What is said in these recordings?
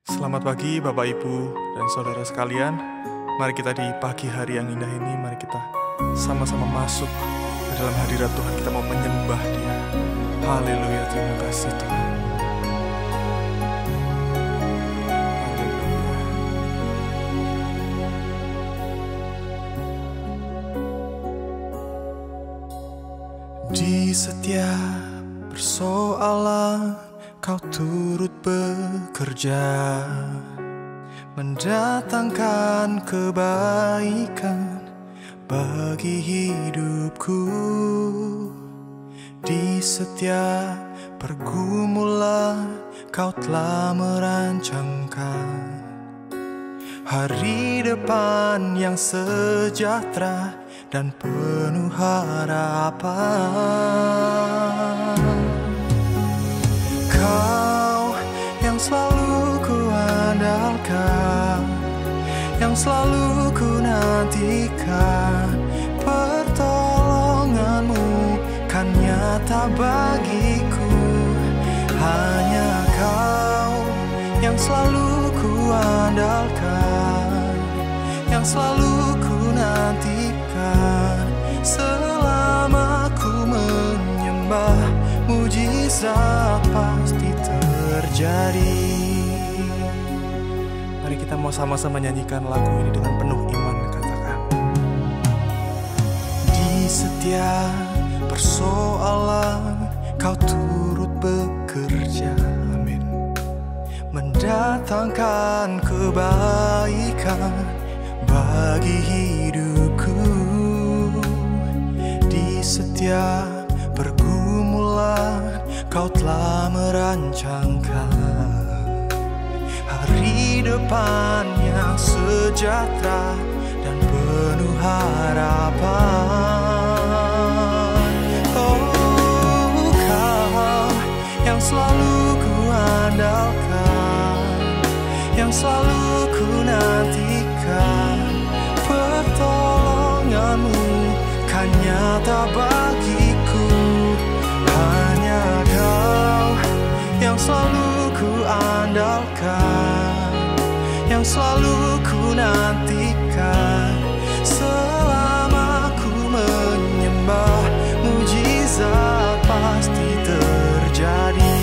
Selamat pagi Bapak Ibu dan Saudara sekalian. Mari kita di pagi hari yang indah ini, mari kita sama-sama masuk ke dalam hadirat Tuhan. Kita mau menyembah Dia. Haleluya, terima kasih Tuhan. Haleluya. Di setiap persoalan Kau turut bekerja, mendatangkan kebaikan bagi hidupku. Di setiap pergumulan Kau telah merancangkan hari depan yang sejahtera dan penuh harapan. Kau yang selalu ku andalkan, yang selalu ku nantikan, pertolonganmu kan nyata bagiku. Hanya Kau yang selalu ku andalkan, yang selalu ku nantikan. Selama ku menyembah, mujizat pasti terjadi. Mari kita mau sama-sama nyanyikan lagu ini dengan penuh iman. Katakan, di setiap persoalan Kau turut bekerja, amin, mendatangkan kebaikan bagi hidupku. Di setiap pergumulan Kau telah merancangkan hari depan yang sejahtera dan penuh harapan. Oh, Kau yang selalu ku andalkan, yang selalu ku nantikan, pertolonganmu kan nyata bagiku. Hanya Kau yang selalu ku andalkan, yang selalu ku nantikan. Selama ku menyembah, mujizat pasti terjadi.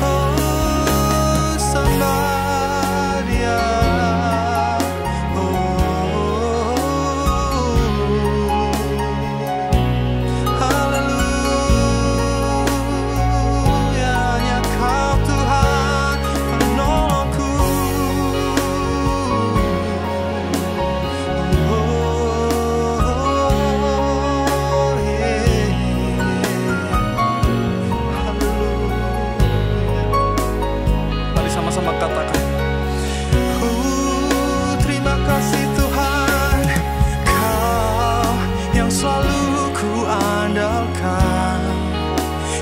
Oh, sembah Dia.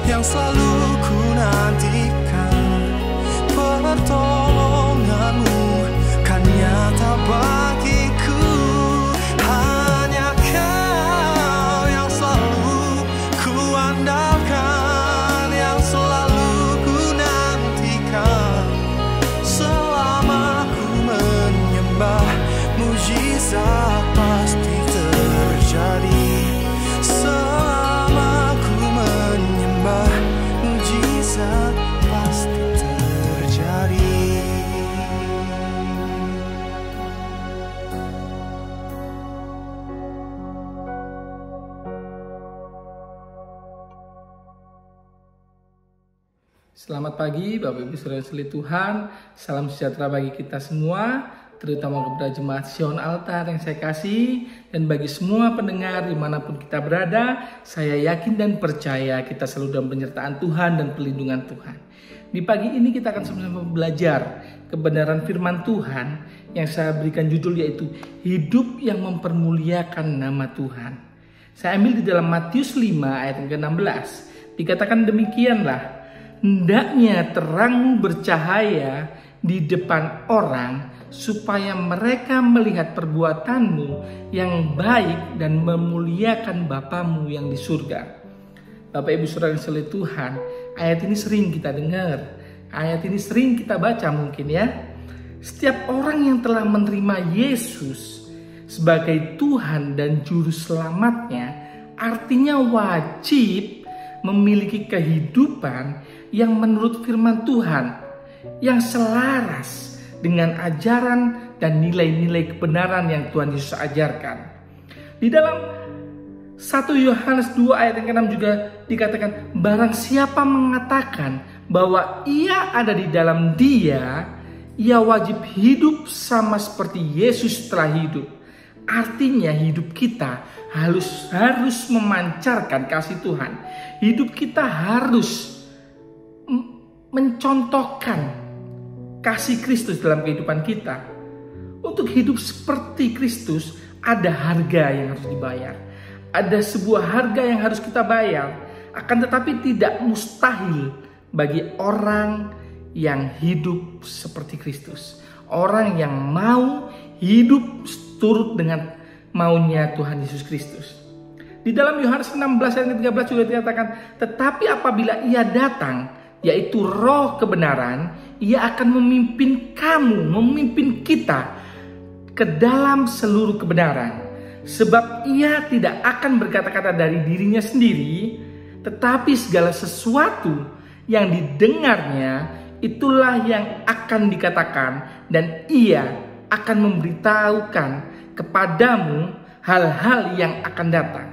Yang selalu ku nantikan, pertolonganmu kan nyata bagiku. Hanya Kau yang selalu ku andalkan, yang selalu ku nantikan. Selama ku menyembah, mujizat pasti terjadi. Mujizat pasti terjadi. Selamat pagi Bapak Ibu Saudara sekalian Tuhan. Salam sejahtera bagi kita semua. terutama kepada jemaat Sion Altar yang saya kasih, dan bagi semua pendengar dimanapun kita berada, saya yakin dan percaya kita selalu dalam penyertaan Tuhan dan perlindungan Tuhan. Di pagi ini kita akan sama-sama belajar kebenaran firman Tuhan yang saya berikan judul yaitu hidup yang mempermuliakan nama Tuhan. Saya ambil di dalam Matius 5 ayat yang ke-16. Dikatakan demikianlah, hendaknya terangmu bercahaya di depan orang supaya mereka melihat perbuatanmu yang baik dan memuliakan Bapamu yang di surga. Bapak Ibu Saudara yang sekalian Tuhan, ayat ini sering kita dengar, ayat ini sering kita baca mungkin ya. Setiap orang yang telah menerima Yesus sebagai Tuhan dan Juru Selamatnya, artinya wajib memiliki kehidupan yang menurut firman Tuhan, yang selaras dengan ajaran dan nilai-nilai kebenaran yang Tuhan Yesus ajarkan. Di dalam 1 Yohanes 2 ayat yang ke-6 juga dikatakan, barang siapa mengatakan bahwa ia ada di dalam Dia, ia wajib hidup sama seperti Yesus telah hidup. Artinya hidup kita harus memancarkan kasih Tuhan. Hidup kita harus mencontohkan kasih Kristus dalam kehidupan kita. Untuk hidup seperti Kristus ada harga yang harus dibayar. Ada sebuah harga yang harus kita bayar. Akan tetapi tidak mustahil bagi orang yang hidup seperti Kristus. Orang yang mau hidup turut dengan maunya Tuhan Yesus Kristus. Di dalam Yohanes 16 ayat 13 juga dikatakan, tetapi apabila ia datang, yaitu Roh kebenaran, ia akan memimpin kamu, memimpin kita ke dalam seluruh kebenaran. Sebab ia tidak akan berkata-kata dari dirinya sendiri, tetapi segala sesuatu yang didengarnya, itulah yang akan dikatakan, dan ia akan memberitahukan kepadamu hal-hal yang akan datang.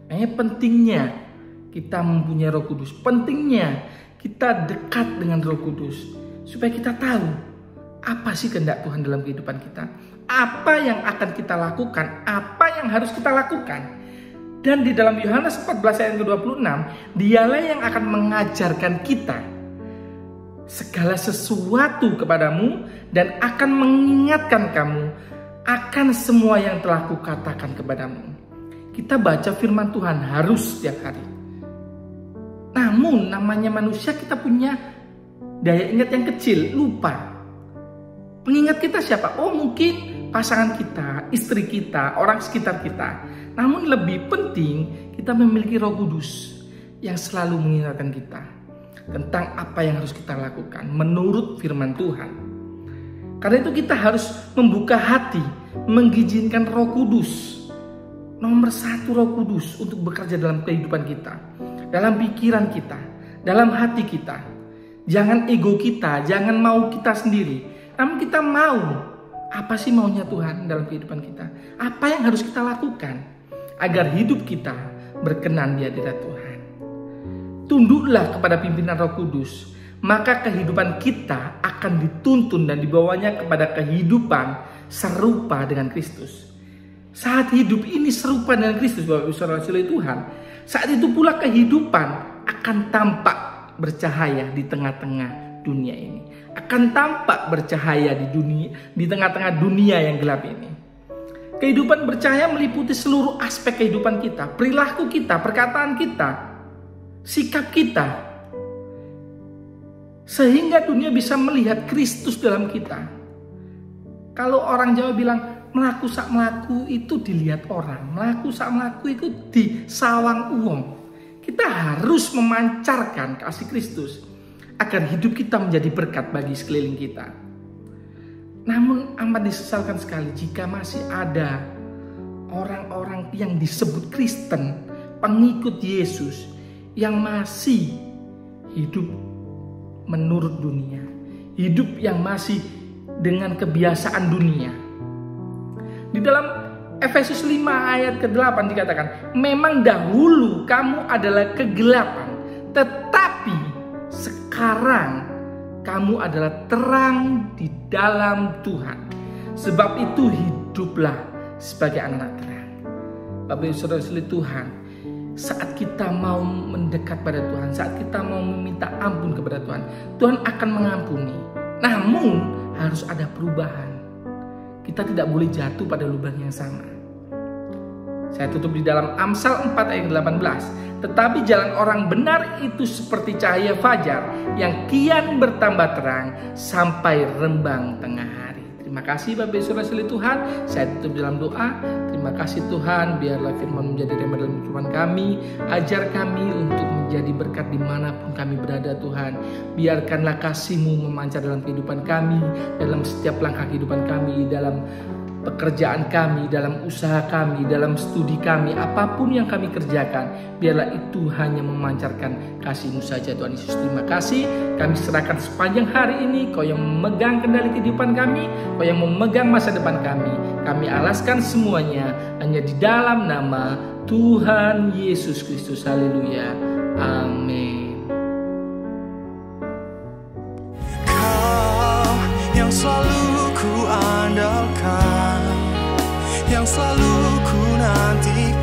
Pentingnya kita mempunyai Roh Kudus. Pentingnya kita dekat dengan Roh Kudus. Supaya kita tahu apa sih kehendak Tuhan dalam kehidupan kita. Apa yang akan kita lakukan. Apa yang harus kita lakukan. Dan di dalam Yohanes 14 ayat ke-26, dialah yang akan mengajarkan kita segala sesuatu kepadamu dan akan mengingatkan kamu akan semua yang telah kukatakan kepadamu. Kita baca firman Tuhan harus setiap hari. Namun namanya manusia kita punya daya ingat yang kecil, lupa. Pengingat kita siapa? Oh mungkin pasangan kita, istri kita, orang sekitar kita. Namun lebih penting kita memiliki Roh Kudus yang selalu mengingatkan kita tentang apa yang harus kita lakukan menurut firman Tuhan. Karena itu kita harus membuka hati, mengizinkan Roh Kudus. Nomor 1 Roh Kudus untuk bekerja dalam kehidupan kita, dalam pikiran kita, dalam hati kita. Jangan ego kita, jangan mau kita sendiri. Namun kita mau, apa sih maunya Tuhan dalam kehidupan kita? Apa yang harus kita lakukan agar hidup kita berkenan di hadirat Tuhan? Tunduklah kepada pimpinan Roh Kudus, maka kehidupan kita akan dituntun dan dibawanya kepada kehidupan serupa dengan Kristus. Saat hidup ini serupa dengan Kristus, Bapak Ibu Saudara Tuhan, saat itu pula kehidupan akan tampak bercahaya di tengah-tengah dunia ini. Akan tampak bercahaya di tengah-tengah dunia yang gelap ini. Kehidupan bercahaya meliputi seluruh aspek kehidupan kita, perilaku kita, perkataan kita, sikap kita, sehingga dunia bisa melihat Kristus dalam kita. Kalau orang Jawa bilang melaku sak melaku itu dilihat orang, melaku sak melaku itu disawang uang. Kita harus memancarkan kasih Kristus agar hidup kita menjadi berkat bagi sekeliling kita. Namun amat disesalkan sekali jika masih ada orang-orang yang disebut Kristen, pengikut Yesus, yang masih hidup menurut dunia, hidup yang masih dengan kebiasaan dunia. Di dalam Efesus 5 ayat ke-8 dikatakan, memang dahulu kamu adalah kegelapan, tetapi sekarang kamu adalah terang di dalam Tuhan. Sebab itu hiduplah sebagai anak-anak terang. Bapak Ibu Saudara Tuhan, saat kita mau mendekat pada Tuhan, saat kita mau meminta ampun kepada Tuhan, Tuhan akan mengampuni. Namun harus ada perubahan. Kita tidak boleh jatuh pada lubang yang sama. Saya tutup di dalam Amsal 4 ayat 18. Tetapi jalan orang benar itu seperti cahaya fajar yang kian bertambah terang sampai rembang tengah hari. Terima kasih Bapak Ibu Saudara Tuhan. Saya tutup dalam doa. Terima kasih Tuhan, biarlah firman menjadi rema dalam kehidupan kami. Ajar kami untuk menjadi berkat dimanapun kami berada Tuhan. Biarkanlah kasih-Mu memancar dalam kehidupan kami, dalam setiap langkah kehidupan kami, dalam pekerjaan kami, dalam usaha kami, dalam studi kami, apapun yang kami kerjakan, biarlah itu hanya memancarkan kasih-Mu saja Tuhan Yesus. Terima kasih, kami serahkan sepanjang hari ini. Kau yang memegang kendali kehidupan kami, Kau yang memegang masa depan kami. Kami alaskan semuanya hanya di dalam nama Tuhan Yesus Kristus. Haleluya. Amin. Kau yang selalu ku andalkan, yang selalu ku nantikan.